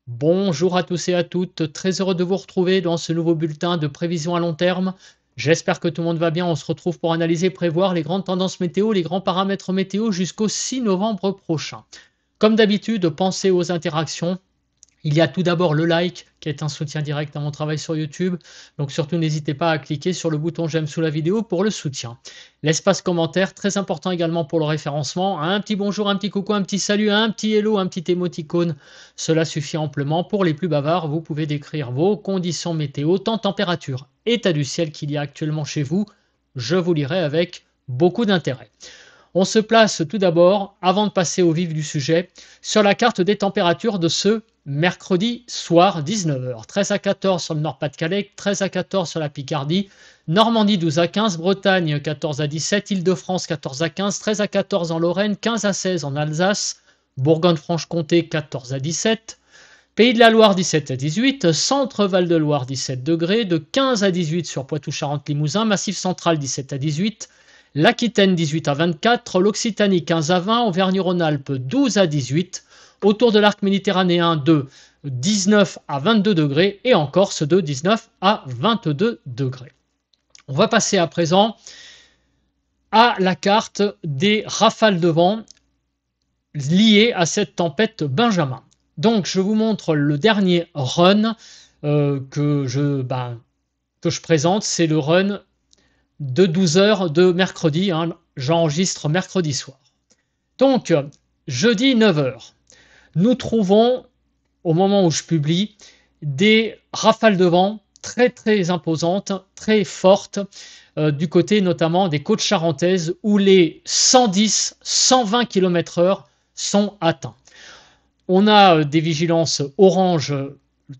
Bonjour à tous et à toutes, très heureux de vous retrouver dans ce nouveau bulletin de prévision à long terme. J'espère que tout le monde va bien. On se retrouve pour analyser et prévoir les grandes tendances météo, les grands paramètres météo jusqu'au 6 novembre prochain. Comme d'habitude, pensez aux interactions. Il y a tout d'abord le like qui est un soutien direct à mon travail sur YouTube. Donc surtout n'hésitez pas à cliquer sur le bouton j'aime sous la vidéo pour le soutien. L'espace commentaire, très important également pour le référencement. Un petit bonjour, un petit coucou, un petit salut, un petit hello, un petit émoticône. Cela suffit amplement. Pour les plus bavards, vous pouvez décrire vos conditions météo, temps, température, état du ciel qu'il y a actuellement chez vous. Je vous lirai avec beaucoup d'intérêt. On se place tout d'abord, avant de passer au vif du sujet, sur la carte des températures de ce mercredi soir 19h. 13 à 14 sur le Nord-Pas-de-Calais, 13 à 14 sur la Picardie, Normandie 12 à 15, Bretagne 14 à 17, Île-de-France 14 à 15, 13 à 14 en Lorraine, 15 à 16 en Alsace, Bourgogne-Franche-Comté 14 à 17, Pays de la Loire 17 à 18, Centre-Val de Loire 17 degrés, de 15 à 18 sur Poitou-Charentes-Limousin, Massif central 17 à 18, l'Aquitaine 18 à 24, l'Occitanie 15 à 20, Auvergne-Rhône-Alpes 12 à 18, autour de l'arc méditerranéen de 19 à 22 degrés et en Corse de 19 à 22 degrés. On va passer à présent à la carte des rafales de vent liées à cette tempête Benjamin. Donc je vous montre le dernier run que je présente, c'est le run de 12 heures de mercredi, hein, j'enregistre mercredi soir. Donc jeudi 9 heures, nous trouvons, au moment où je publie, des rafales de vent très très imposantes, très fortes, du côté notamment des côtes charentaises où les 110-120 km/h sont atteints. On a des vigilances orange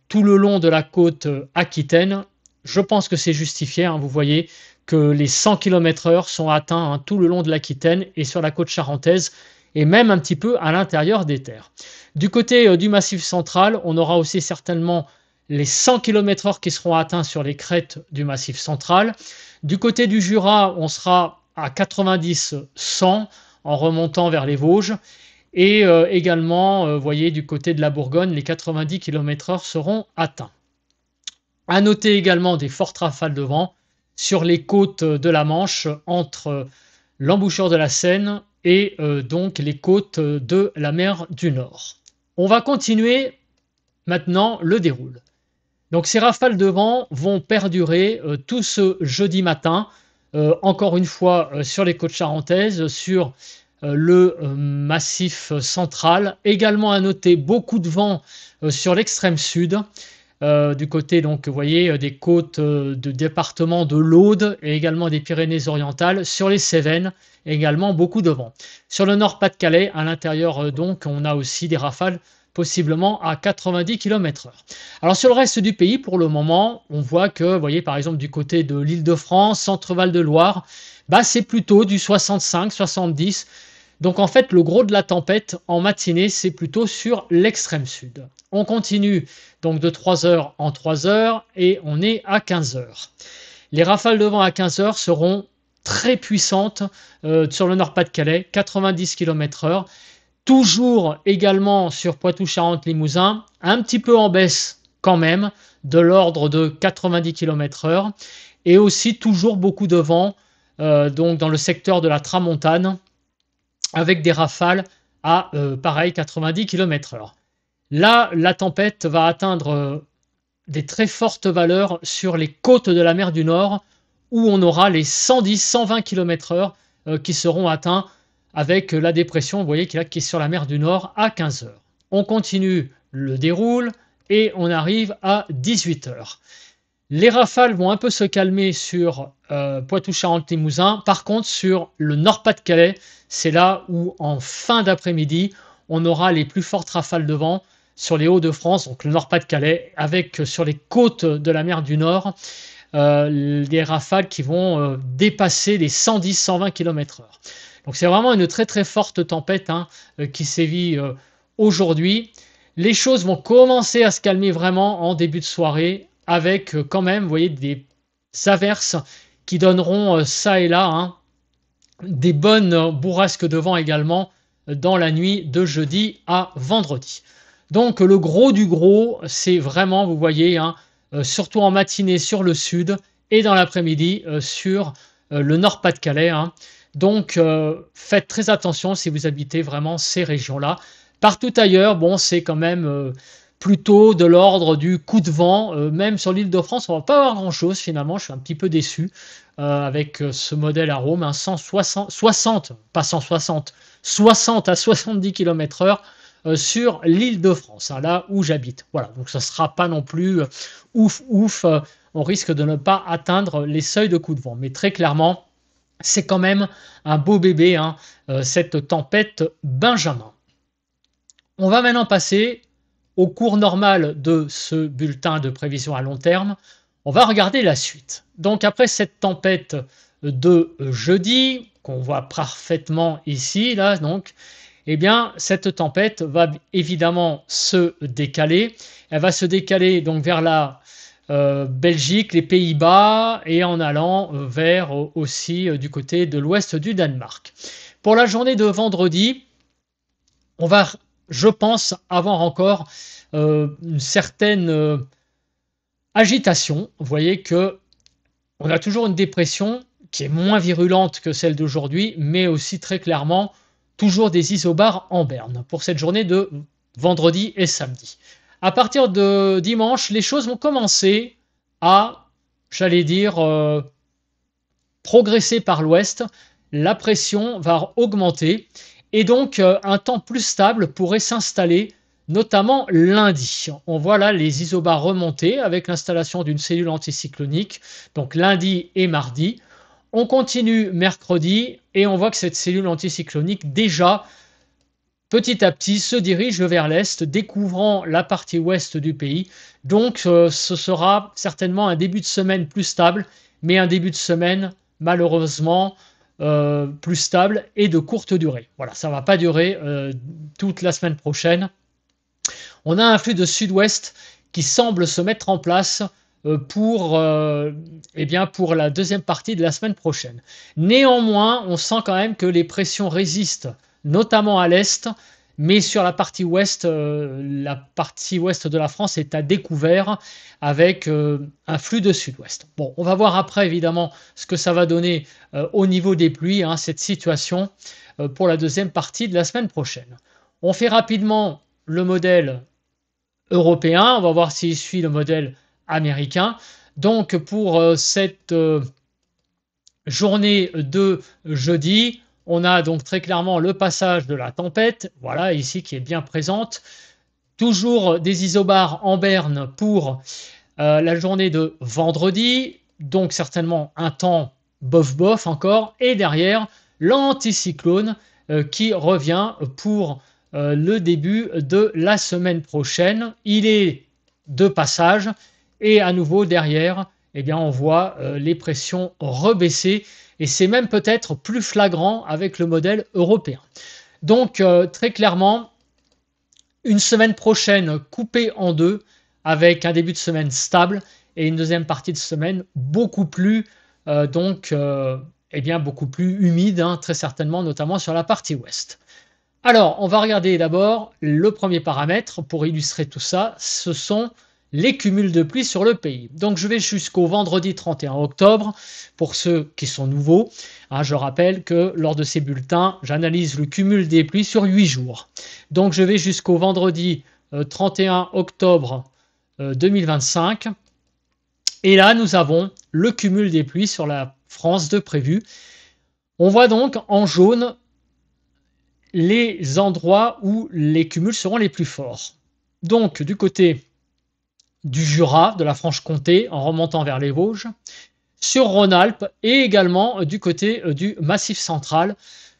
tout le long de la côte aquitaine. Je pense que c'est justifié, hein, vous voyez que les 100 km/h sont atteints, hein, tout le long de l'Aquitaine et sur la côte charentaise, et même un petit peu à l'intérieur des terres. Du côté du Massif central, on aura aussi certainement les 100 km/h qui seront atteints sur les crêtes du Massif central. Du côté du Jura, on sera à 90-100 en remontant vers les Vosges. Et également, vous voyez, du côté de la Bourgogne, les 90 km/h seront atteints. À noter également des fortes rafales de vent sur les côtes de la Manche, entre l'embouchure de la Seine et donc les côtes de la mer du Nord. On va continuer maintenant le déroule. Donc ces rafales de vent vont perdurer tout ce jeudi matin, encore une fois sur les côtes charentaises, sur le massif central. Également à noter beaucoup de vent sur l'extrême sud, du côté, donc, vous voyez, des côtes de département de l'Aude et également des Pyrénées-Orientales. Sur les Cévennes, également beaucoup de vent. Sur le Nord-Pas-de-Calais, à l'intérieur, donc, on a aussi des rafales possiblement à 90 km/h. Alors sur le reste du pays, pour le moment, on voit que, vous voyez, par exemple, du côté de l'Île-de-France, Centre-Val de Loire, c'est plutôt du 65-70. Donc en fait, le gros de la tempête en matinée, c'est plutôt sur l'extrême sud. On continue donc de 3 heures en 3 heures et on est à 15 heures. Les rafales de vent à 15 heures seront très puissantes sur le Nord-Pas-de-Calais, 90 km/h. Toujours également sur Poitou-Charentes-Limousin, un petit peu en baisse quand même, de l'ordre de 90 km/h. Et aussi toujours beaucoup de vent donc dans le secteur de la Tramontane, avec des rafales à pareil 90 km/h. Là, la tempête va atteindre des très fortes valeurs sur les côtes de la mer du Nord, où on aura les 110-120 km/h qui seront atteints avec la dépression, vous voyez, qui est sur la mer du Nord à 15 heures. On continue le déroule et on arrive à 18 heures. Les rafales vont un peu se calmer sur Poitou-Charentes-Limousin. Par contre, sur le Nord-Pas-de-Calais, c'est là où, en fin d'après-midi, on aura les plus fortes rafales de vent sur les Hauts-de-France, donc le Nord-Pas-de-Calais, avec sur les côtes de la mer du Nord, des rafales qui vont dépasser les 110-120 km/h. Donc c'est vraiment une très très forte tempête qui sévit aujourd'hui. Les choses vont commencer à se calmer vraiment en début de soirée, avec quand même, vous voyez, des averses qui donneront ça et là des bonnes bourrasques de vent également dans la nuit de jeudi à vendredi. Donc le gros du gros, c'est vraiment, vous voyez, hein, surtout en matinée sur le sud et dans l'après-midi sur le Nord-Pas-de-Calais, hein. Donc faites très attention si vous habitez vraiment ces régions-là. Partout ailleurs, bon, c'est quand même plutôt de l'ordre du coup de vent. Même sur l'Île-de-France, on ne va pas avoir grand-chose finalement. Je suis un petit peu déçu avec ce modèle Arome, un 160, 60, pas 160, 60 à 70 km/h sur l'Île-de-France, hein, là où j'habite. Voilà, donc ça ne sera pas non plus ouf, ouf. On risque de ne pas atteindre les seuils de coup de vent. Mais très clairement, c'est quand même un beau bébé, hein, cette tempête Benjamin. On va maintenant passer au cours normal de ce bulletin de prévision à long terme. On va regarder la suite. Donc après cette tempête de jeudi, qu'on voit parfaitement ici, là, donc, eh bien, cette tempête va évidemment se décaler. Elle va se décaler donc vers la Belgique, les Pays-Bas et en allant vers aussi du côté de l'ouest du Danemark. Pour la journée de vendredi, on va, je pense, avoir encore une certaine agitation. Vous voyez que on a toujours une dépression qui est moins virulente que celle d'aujourd'hui, mais aussi très clairement toujours des isobars en berne pour cette journée de vendredi et samedi. À partir de dimanche, les choses vont commencer à, j'allais dire, progresser par l'ouest. La pression va augmenter et donc un temps plus stable pourrait s'installer, notamment lundi. On voit là les isobars remonter avec l'installation d'une cellule anticyclonique, donc lundi et mardi. On continue mercredi et on voit que cette cellule anticyclonique déjà petit à petit se dirige vers l'est, découvrant la partie ouest du pays. Donc ce sera certainement un début de semaine plus stable, mais un début de semaine malheureusement plus stable et de courte durée. Voilà, ça ne va pas durer toute la semaine prochaine. On a un flux de sud-ouest qui semble se mettre en place pour la deuxième partie de la semaine prochaine. Néanmoins, on sent quand même que les pressions résistent, notamment à l'est, mais sur la partie ouest de la France est à découvert avec un flux de sud-ouest. Bon, on va voir après évidemment ce que ça va donner au niveau des pluies, hein, cette situation pour la deuxième partie de la semaine prochaine. On fait rapidement le modèle européen, on va voir s'il suit le modèle américain. Donc pour cette journée de jeudi, on a donc très clairement le passage de la tempête, voilà ici qui est bien présente. Toujours des isobars en berne pour la journée de vendredi, donc certainement un temps bof-bof encore. Et derrière, l'anticyclone qui revient pour le début de la semaine prochaine. Il est de passage et à nouveau derrière, eh bien, on voit les pressions rebaisser et c'est même peut-être plus flagrant avec le modèle européen. Donc très clairement, une semaine prochaine coupée en deux avec un début de semaine stable et une deuxième partie de semaine beaucoup plus beaucoup plus humide, hein, très certainement, notamment sur la partie ouest. Alors, on va regarder d'abord le premier paramètre pour illustrer tout ça, ce sont les cumuls de pluie sur le pays. Donc, je vais jusqu'au vendredi 31 octobre pour ceux qui sont nouveaux. Hein, je rappelle que lors de ces bulletins, j'analyse le cumul des pluies sur 8 jours. Donc, je vais jusqu'au vendredi 31 octobre 2025. Et là, nous avons le cumul des pluies sur la France de prévu. On voit donc en jaune les endroits où les cumuls seront les plus forts. Donc, du côté du Jura, de la Franche-Comté, en remontant vers les Vosges, sur Rhône-Alpes et également du côté du Massif central.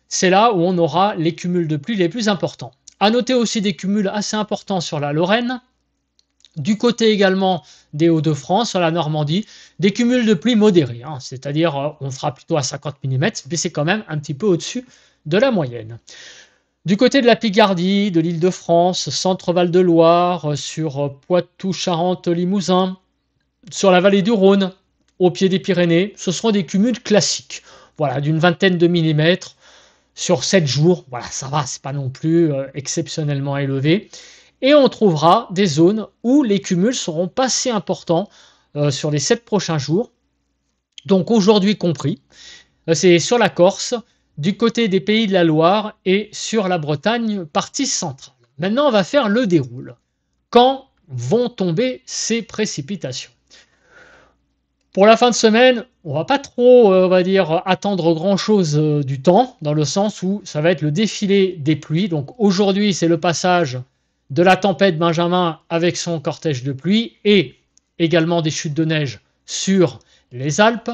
C'est là où on aura les cumuls de pluie les plus importants. À noter aussi des cumuls assez importants sur la Lorraine, du côté également des Hauts-de-France, sur la Normandie, des cumuls de pluie modérés, hein, c'est-à-dire on sera plutôt à 50 mm, mais c'est quand même un petit peu au-dessus de la moyenne. Du côté de la Picardie, de l'Île-de-France, Centre-Val de Loire, sur Poitou, Charente, Limousin, sur la vallée du Rhône, au pied des Pyrénées, ce seront des cumuls classiques, voilà, d'une vingtaine de millimètres sur 7 jours. Voilà, ça va, c'est pas non plus exceptionnellement élevé. Et on trouvera des zones où les cumuls seront pas si importants sur les 7 prochains jours. Donc aujourd'hui compris, c'est sur la Corse, du côté des Pays de la Loire et sur la Bretagne, partie centrale. Maintenant, on va faire le déroule. Quand vont tomber ces précipitations? Pour la fin de semaine, on va pas trop, on va dire, attendre grand-chose du temps, dans le sens où ça va être le défilé des pluies. Donc aujourd'hui, c'est le passage de la tempête Benjamin avec son cortège de pluie et également des chutes de neige sur les Alpes.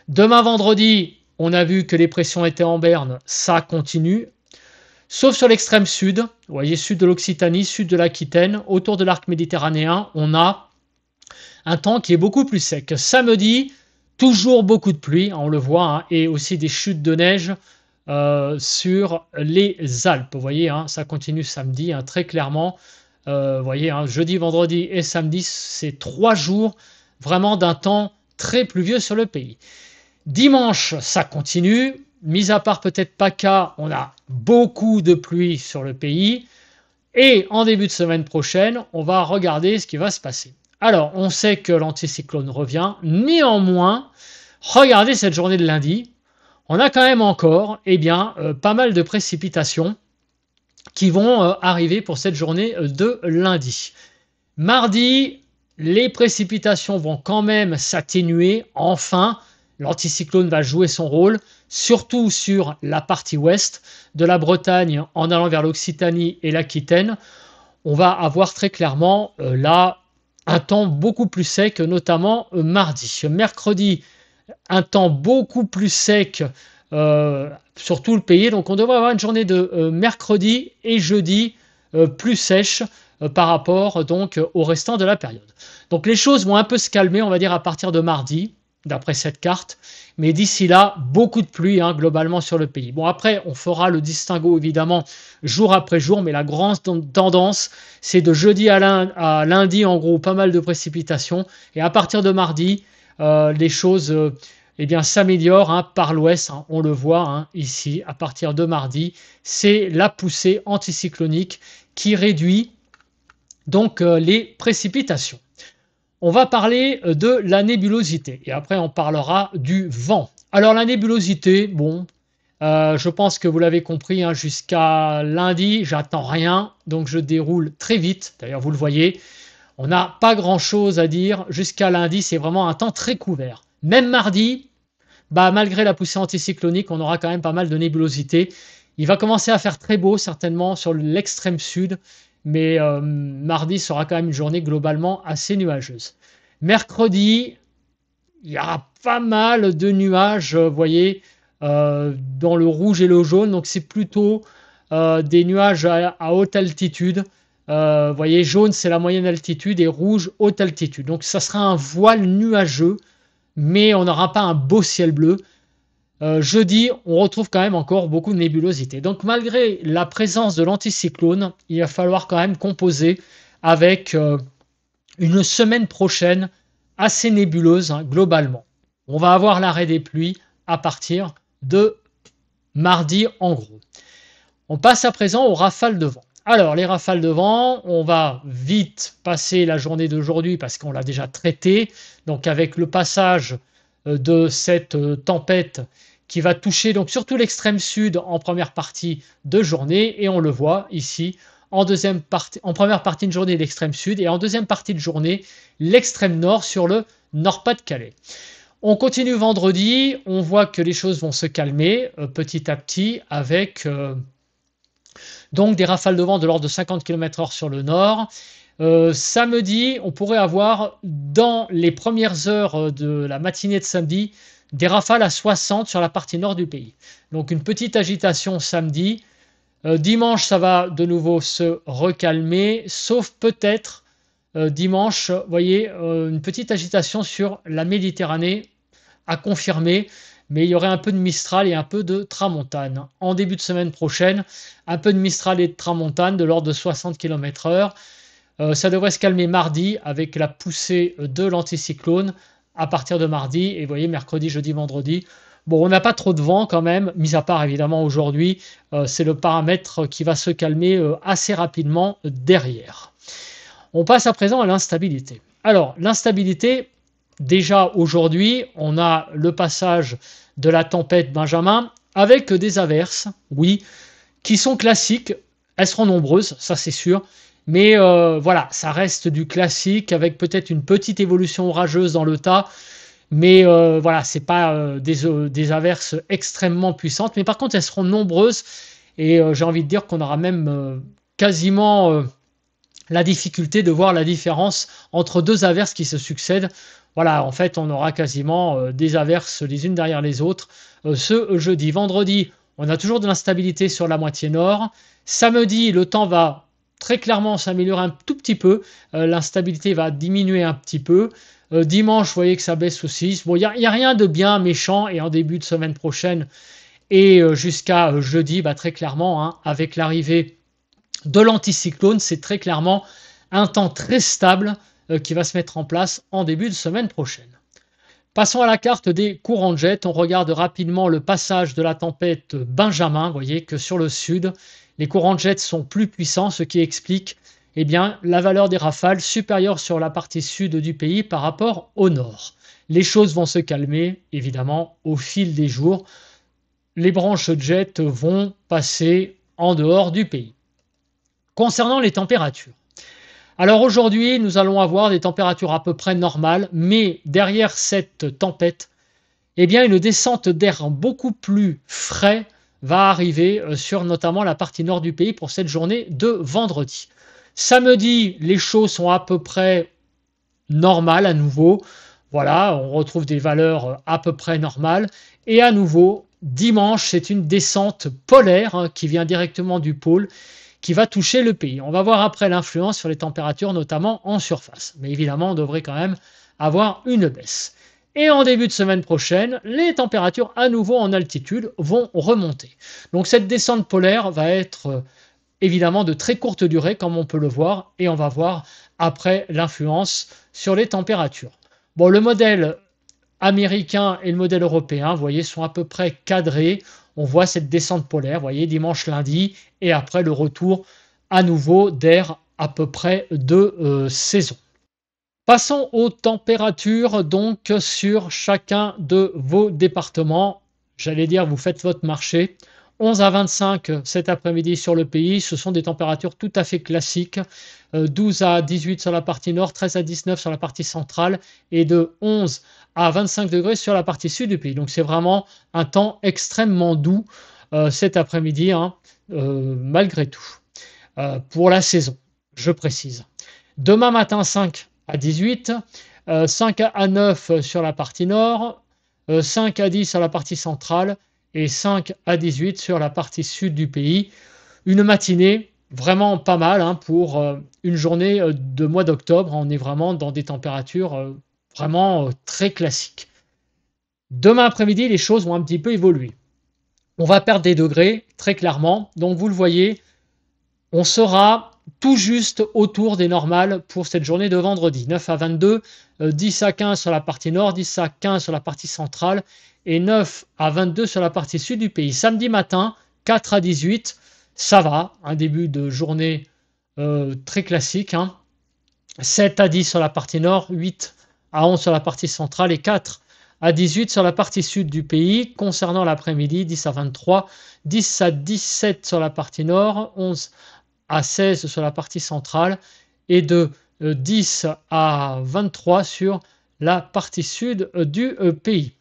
Demain vendredi, on a vu que les pressions étaient en berne, ça continue. Sauf sur l'extrême sud, vous voyez, sud de l'Occitanie, sud de l'Aquitaine, autour de l'arc méditerranéen, on a un temps qui est beaucoup plus sec. Samedi, toujours beaucoup de pluie, on le voit, hein, et aussi des chutes de neige sur les Alpes. Vous voyez, hein, ça continue samedi, hein, très clairement. Vous voyez, hein, jeudi, vendredi et samedi, c'est 3 jours vraiment d'un temps très pluvieux sur le pays. Dimanche, ça continue. Mis à part peut-être PACA, on a beaucoup de pluie sur le pays. Et en début de semaine prochaine, on va regarder ce qui va se passer. Alors, on sait que l'anticyclone revient. Néanmoins, regardez cette journée de lundi. On a quand même encore pas mal de précipitations qui vont arriver pour cette journée de lundi. Mardi, les précipitations vont quand même s'atténuer. Enfin, l'anticyclone va jouer son rôle, surtout sur la partie ouest de la Bretagne en allant vers l'Occitanie et l'Aquitaine. On va avoir très clairement là un temps beaucoup plus sec, notamment mardi. Mercredi, un temps beaucoup plus sec sur tout le pays. Donc on devrait avoir une journée de mercredi et jeudi plus sèche par rapport donc au restant de la période. Donc les choses vont un peu se calmer, on va dire, à partir de mardi, d'après cette carte. Mais d'ici là, beaucoup de pluie globalement sur le pays. Bon, après, on fera le distinguo évidemment jour après jour, mais la grande tendance, c'est de jeudi à lundi, en gros, pas mal de précipitations. Et à partir de mardi, les choses s'améliorent par l'ouest. On le voit ici, à partir de mardi, c'est la poussée anticyclonique qui réduit donc les précipitations. On va parler de la nébulosité et après on parlera du vent. Alors la nébulosité, bon, je pense que vous l'avez compris, jusqu'à lundi, j'attends rien, donc je déroule très vite. D'ailleurs, vous le voyez, on n'a pas grand-chose à dire. Jusqu'à lundi, c'est vraiment un temps très couvert. Même mardi, malgré la poussée anticyclonique, on aura quand même pas mal de nébulosité. Il va commencer à faire très beau, certainement, sur l'extrême sud. Mais mardi sera quand même une journée globalement assez nuageuse. Mercredi, il y aura pas mal de nuages, vous voyez, dans le rouge et le jaune. Donc c'est plutôt des nuages à haute altitude. Vous voyez, jaune c'est la moyenne altitude et rouge haute altitude. Donc ça sera un voile nuageux, mais on n'aura pas un beau ciel bleu. Jeudi, on retrouve quand même encore beaucoup de nébulosité. Donc malgré la présence de l'anticyclone, il va falloir quand même composer avec une semaine prochaine assez nébuleuse globalement. On va avoir l'arrêt des pluies à partir de mardi en gros. On passe à présent aux rafales de vent. Alors les rafales de vent, on va vite passer la journée d'aujourd'hui parce qu'on l'a déjà traité. Donc avec le passage de cette tempête qui va toucher donc surtout l'extrême sud en première partie de journée et on le voit ici en première partie de journée l'extrême sud et en deuxième partie de journée l'extrême nord sur le Nord-Pas-de-Calais. On continue vendredi, on voit que les choses vont se calmer petit à petit avec donc des rafales de vent de l'ordre de 50 km/h sur le nord. Samedi, on pourrait avoir dans les premières heures de la matinée de samedi des rafales à 60 sur la partie nord du pays. Donc une petite agitation samedi. Dimanche, ça va de nouveau se recalmer, sauf peut-être dimanche, vous voyez, une petite agitation sur la Méditerranée à confirmer, mais il y aurait un peu de Mistral et un peu de Tramontane. En début de semaine prochaine, un peu de Mistral et de Tramontane de l'ordre de 60 km/h. Ça devrait se calmer mardi avec la poussée de l'anticyclone à partir de mardi. Et vous voyez, mercredi, jeudi, vendredi, Bon, on n'a pas trop de vent quand même, mis à part évidemment aujourd'hui, c'est le paramètre qui va se calmer assez rapidement derrière. On passe à présent à l'instabilité. Alors, l'instabilité, déjà aujourd'hui, on a le passage de la tempête Benjamin avec des averses, oui, qui sont classiques. Elles seront nombreuses, ça c'est sûr. Mais voilà, ça reste du classique avec peut-être une petite évolution orageuse dans le tas. Mais voilà, ce n'est pas des averses extrêmement puissantes. Mais par contre, elles seront nombreuses. Et j'ai envie de dire qu'on aura même quasiment la difficulté de voir la différence entre deux averses qui se succèdent. Voilà, en fait, on aura quasiment des averses les unes derrière les autres ce jeudi. Vendredi, on a toujours de l'instabilité sur la moitié nord. Samedi, le temps va très clairement s'améliorer un tout petit peu. L'instabilité va diminuer un petit peu. Dimanche, vous voyez que ça baisse aussi. Bon, il n'y a rien de bien méchant. Et en début de semaine prochaine et jusqu'à jeudi, bah, très clairement, hein, avec l'arrivée de l'anticyclone, c'est très clairement un temps très stable qui va se mettre en place en début de semaine prochaine. Passons à la carte des courants de jet. On regarde rapidement le passage de la tempête Benjamin. Vous voyez que sur le sud, les courants de jet sont plus puissants, ce qui explique eh bien, la valeur des rafales supérieure sur la partie sud du pays par rapport au nord. Les choses vont se calmer, évidemment, au fil des jours. Les branches de jet vont passer en dehors du pays. Concernant les températures. Alors aujourd'hui, nous allons avoir des températures à peu près normales, mais derrière cette tempête, eh bien, une descente d'air beaucoup plus frais va arriver sur notamment la partie nord du pays pour cette journée de vendredi. Samedi, les choses sont à peu près normales à nouveau. Voilà, on retrouve des valeurs à peu près normales. Et à nouveau, dimanche, c'est une descente polaire qui vient directement du pôle qui va toucher le pays. On va voir après l'influence sur les températures, notamment en surface. Mais évidemment, on devrait quand même avoir une baisse. Et en début de semaine prochaine, les températures à nouveau en altitude vont remonter. Donc cette descente polaire va être évidemment de très courte durée, comme on peut le voir, et on va voir après l'influence sur les températures. Bon, le modèle américain et le modèle européen, vous voyez, sont à peu près cadrés. On voit cette descente polaire, vous voyez, dimanche, lundi, et après le retour à nouveau d'air à peu près de saison. Passons aux températures donc sur chacun de vos départements. J'allais dire, vous faites votre marché. 11 à 25 cet après-midi sur le pays, ce sont des températures tout à fait classiques. 12 à 18 sur la partie nord, 13 à 19 sur la partie centrale et de 11 à 25 degrés sur la partie sud du pays. Donc c'est vraiment un temps extrêmement doux cet après-midi, hein, malgré tout, pour la saison, je précise. Demain matin, 5 à 18, 5 à 9 sur la partie nord, 5 à 10 sur la partie centrale et 5 à 18 sur la partie sud du pays. Une matinée vraiment pas mal hein, pour une journée de mois d'octobre. On est vraiment dans des températures vraiment très classiques. Demain après-midi, les choses vont un petit peu évoluer. On va perdre des degrés, très clairement. Donc vous le voyez, on sera tout juste autour des normales pour cette journée de vendredi. 9 à 22, 10 à 15 sur la partie nord, 10 à 15 sur la partie centrale et 9 à 22 sur la partie sud du pays. Samedi matin, 4 à 18, ça va, un début de journée très classique. Hein. 7 à 10 sur la partie nord, 8 à 11 sur la partie centrale et 4 à 18 sur la partie sud du pays. Concernant l'après-midi, 10 à 23, 10 à 17 sur la partie nord, 11 à 16 sur la partie centrale et de 10 à 23 sur la partie sud du pays.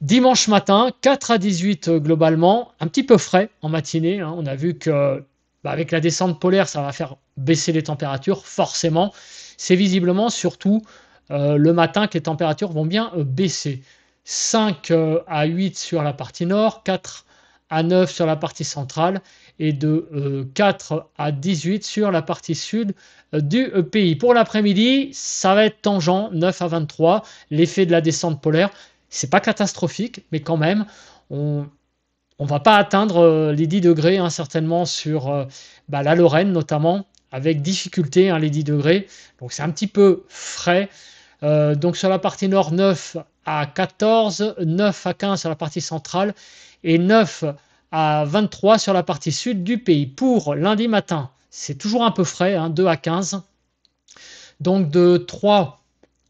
Dimanche matin, 4 à 18 globalement, un petit peu frais en matinée. Hein. On a vu que avec la descente polaire, ça va faire baisser les températures, forcément. C'est visiblement surtout le matin que les températures vont bien baisser. 5 à 8 sur la partie nord, 4 à 9 sur la partie centrale et de 4 à 18 sur la partie sud du pays. Pour l'après-midi, ça va être tangent, 9 à 23, l'effet de la descente polaire. C'est pas catastrophique, mais quand même, on ne va pas atteindre les 10 degrés, hein, certainement sur la Lorraine notamment, avec difficulté hein, les 10 degrés. Donc c'est un petit peu frais. Donc sur la partie nord, 9 à 14, 9 à 15 sur la partie centrale et 9 à 23 sur la partie sud du pays. Pour lundi matin, c'est toujours un peu frais, 2 à 15. Donc de 3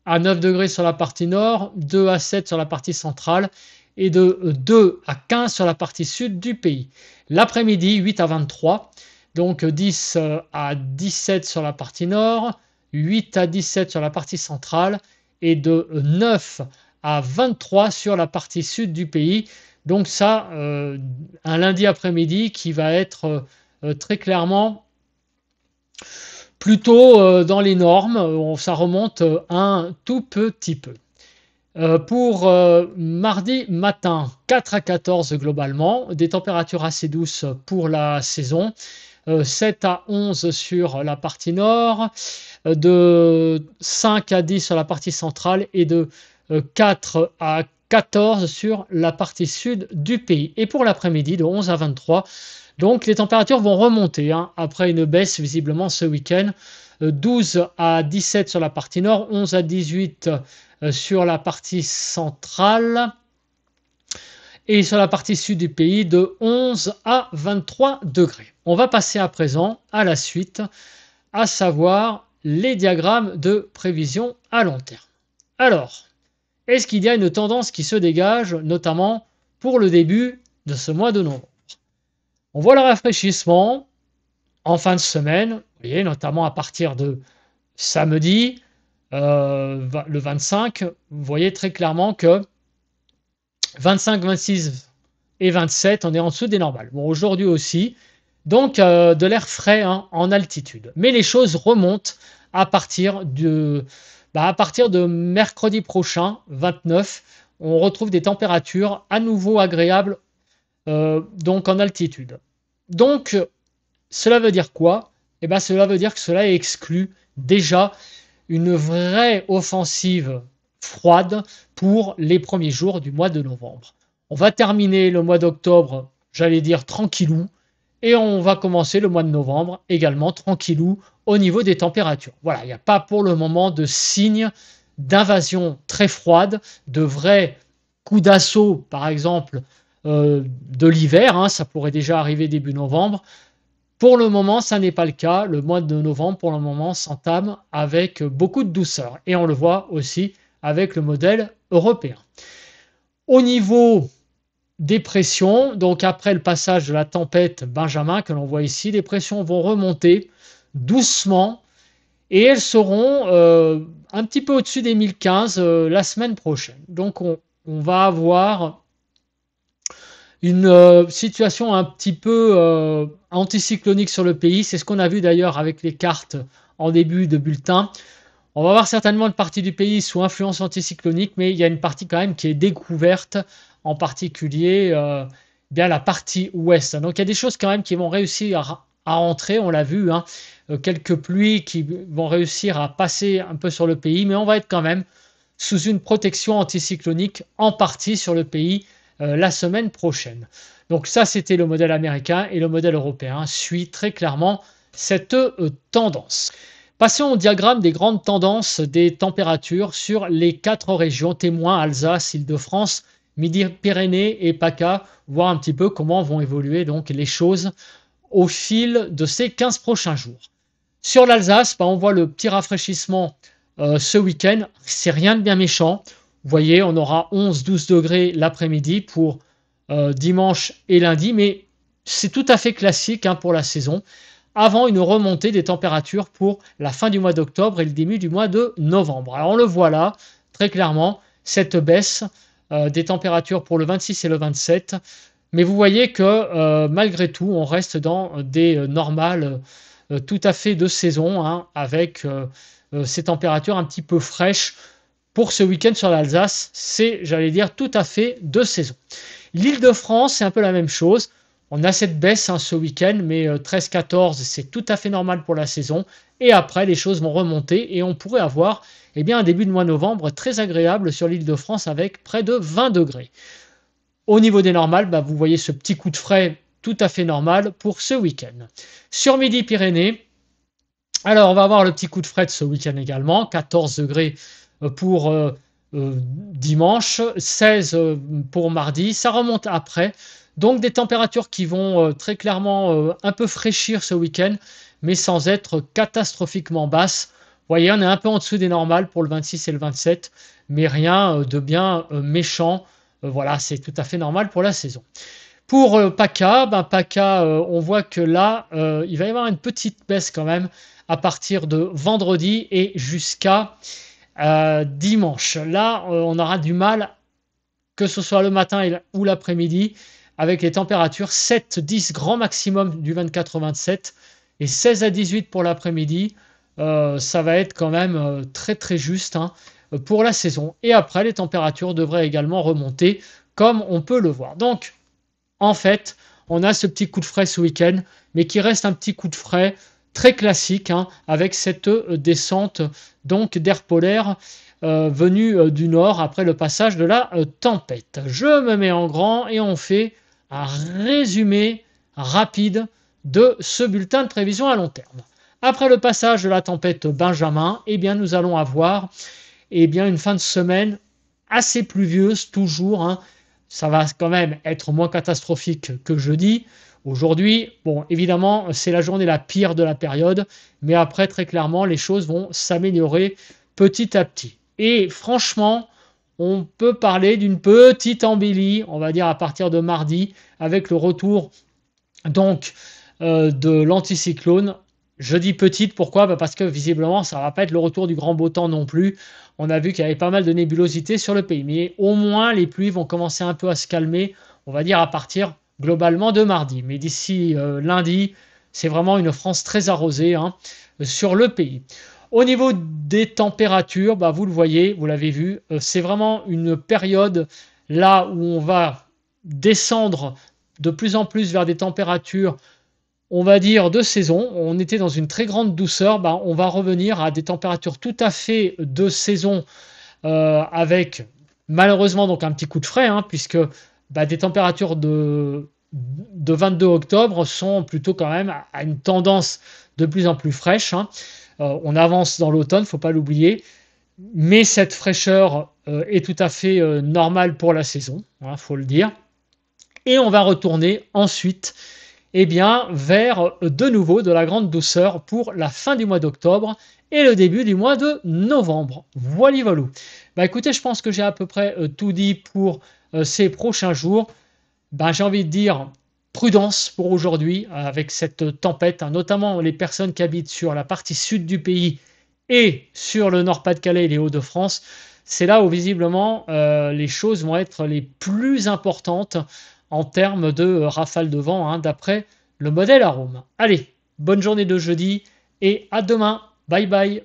à 9 degrés sur la partie nord, 2 à 7 sur la partie centrale et de 2 à 15 sur la partie sud du pays. L'après-midi, 8 à 23, donc 10 à 17 sur la partie nord, 8 à 17 sur la partie centrale et de 9 à 23 sur la partie sud du pays. Donc ça, un lundi après-midi qui va être très clairement plutôt dans les normes, ça remonte un tout petit peu. Pour mardi matin, 4 à 14 globalement, des températures assez douces pour la saison, 7 à 11 sur la partie nord, de 5 à 10 sur la partie centrale et de 4 à 14 sur la partie sud du pays. Et pour l'après-midi, de 11 à 23, donc les températures vont remonter après une baisse visiblement ce week-end. 12 à 17 sur la partie nord, 11 à 18 sur la partie centrale et sur la partie sud du pays de 11 à 23 degrés. On va passer à présent à la suite, à savoir les diagrammes de prévision à long terme. Alors, est-ce qu'il y a une tendance qui se dégage, notamment pour le début de ce mois de novembre? On voit le rafraîchissement en fin de semaine, vous voyez, notamment à partir de samedi, le 25, vous voyez très clairement que 25, 26 et 27, on est en dessous des normales. Bon, aujourd'hui aussi, donc de l'air frais en altitude. Mais les choses remontent à partir de mercredi prochain, 29. On retrouve des températures à nouveau agréables donc en altitude. Donc, cela veut dire quoi? Eh bien, cela veut dire que cela exclut déjà une vraie offensive froide pour les premiers jours du mois de novembre. On va terminer le mois d'octobre, j'allais dire tranquillou, et on va commencer le mois de novembre également tranquillou au niveau des températures. Voilà, il n'y a pas pour le moment de signe d'invasion très froide, de vrais coups d'assaut, par exemple, de l'hiver, ça pourrait déjà arriver début novembre. Pour le moment, ça n'est pas le cas. Le mois de novembre, pour le moment, s'entame avec beaucoup de douceur. Et on le voit aussi avec le modèle européen. Au niveau des pressions, donc après le passage de la tempête Benjamin que l'on voit ici, les pressions vont remonter doucement et elles seront un petit peu au-dessus des 1015 la semaine prochaine. Donc on va avoir une situation un petit peu anticyclonique sur le pays. C'est ce qu'on a vu d'ailleurs avec les cartes en début de bulletin. On va avoir certainement une partie du pays sous influence anticyclonique, mais il y a une partie quand même qui est découverte, en particulier bien la partie ouest. Donc il y a des choses quand même qui vont réussir à entrer, on l'a vu, quelques pluies qui vont réussir à passer un peu sur le pays, mais on va être quand même sous une protection anticyclonique en partie sur le pays la semaine prochaine. Donc ça, c'était le modèle américain et le modèle européen suit très clairement cette tendance. Passons au diagramme des grandes tendances des températures sur les 4 régions témoins, Alsace, Île-de-France, Midi-Pyrénées et PACA, voir un petit peu comment vont évoluer donc les choses au fil de ces 15 prochains jours. Sur l'Alsace, on voit le petit rafraîchissement ce week-end, c'est rien de bien méchant. Vous voyez, on aura 11-12 degrés l'après-midi pour dimanche et lundi, mais c'est tout à fait classique pour la saison, avant une remontée des températures pour la fin du mois d'octobre et le début du mois de novembre. Alors on le voit là, très clairement, cette baisse des températures pour le 26 et le 27, mais vous voyez que malgré tout, on reste dans des normales tout à fait de saison, avec ces températures un petit peu fraîches. Pour ce week-end sur l'Alsace, c'est, j'allais dire, tout à fait de saison. L'Île-de-France, c'est un peu la même chose. On a cette baisse ce week-end, mais 13-14, c'est tout à fait normal pour la saison. Et après, les choses vont remonter et on pourrait avoir un début de mois de novembre très agréable sur l'Île-de-France avec près de 20 degrés. Au niveau des normales, vous voyez ce petit coup de frais tout à fait normal pour ce week-end. Sur Midi-Pyrénées, alors on va avoir le petit coup de frais de ce week-end également, 14 degrés pour dimanche, 16 pour mardi, ça remonte après. Donc des températures qui vont très clairement un peu fraîchir ce week-end, mais sans être catastrophiquement basses. Vous voyez, on est un peu en dessous des normales pour le 26 et le 27, mais rien de bien méchant. Voilà, c'est tout à fait normal pour la saison. Pour PACA, PACA, on voit que là, il va y avoir une petite baisse quand même à partir de vendredi et jusqu'à dimanche. Là, on aura du mal, que ce soit le matin ou l'après-midi, avec les températures 7-10 grand maximum du 24-27 et 16 à 18 pour l'après-midi. Ça va être quand même très très juste hein, pour la saison. Et après, les températures devraient également remonter comme on peut le voir. Donc, en fait, on a ce petit coup de frais ce week-end, mais qui reste un petit coup de frais très classique, hein, avec cette descente donc d'air polaire venu du nord après le passage de la tempête. Je me mets en grand et on fait un résumé rapide de ce bulletin de prévision à long terme. Après le passage de la tempête Benjamin, eh bien, nous allons avoir une fin de semaine assez pluvieuse toujours, hein. Ça va quand même être moins catastrophique que jeudi. Aujourd'hui, bon, évidemment, c'est la journée la pire de la période, mais après, très clairement, les choses vont s'améliorer petit à petit. Et franchement, on peut parler d'une petite embellie, on va dire à partir de mardi, avec le retour donc de l'anticyclone. Je dis petite, pourquoi? Parce que visiblement, ça ne va pas être le retour du grand beau temps non plus. On a vu qu'il y avait pas mal de nébulosité sur le pays. Mais au moins, les pluies vont commencer un peu à se calmer, on va dire à partir globalement de mardi. Mais d'ici lundi, c'est vraiment une France très arrosée hein, sur le pays. Au niveau des températures, vous le voyez, vous l'avez vu, c'est vraiment une période là où on va descendre de plus en plus vers des températures on va dire de saison. On était dans une très grande douceur. On va revenir à des températures tout à fait de saison avec malheureusement donc un petit coup de frais hein, puisque des températures de 22 octobre sont plutôt quand même à une tendance de plus en plus fraîche. Hein. On avance dans l'automne, il ne faut pas l'oublier. Mais cette fraîcheur est tout à fait normale pour la saison, il faut le dire. Et on va retourner ensuite vers de nouveau de la grande douceur pour la fin du mois d'octobre et le début du mois de novembre. Voilà, voilà. Écoutez, je pense que j'ai à peu près tout dit pour ces prochains jours. J'ai envie de dire prudence pour aujourd'hui avec cette tempête, hein, notamment les personnes qui habitent sur la partie sud du pays et sur le Nord-Pas-de-Calais et les Hauts-de-France. C'est là où visiblement les choses vont être les plus importantes en termes de rafales de vent, hein, d'après le modèle Arome. Allez, bonne journée de jeudi et à demain. Bye bye.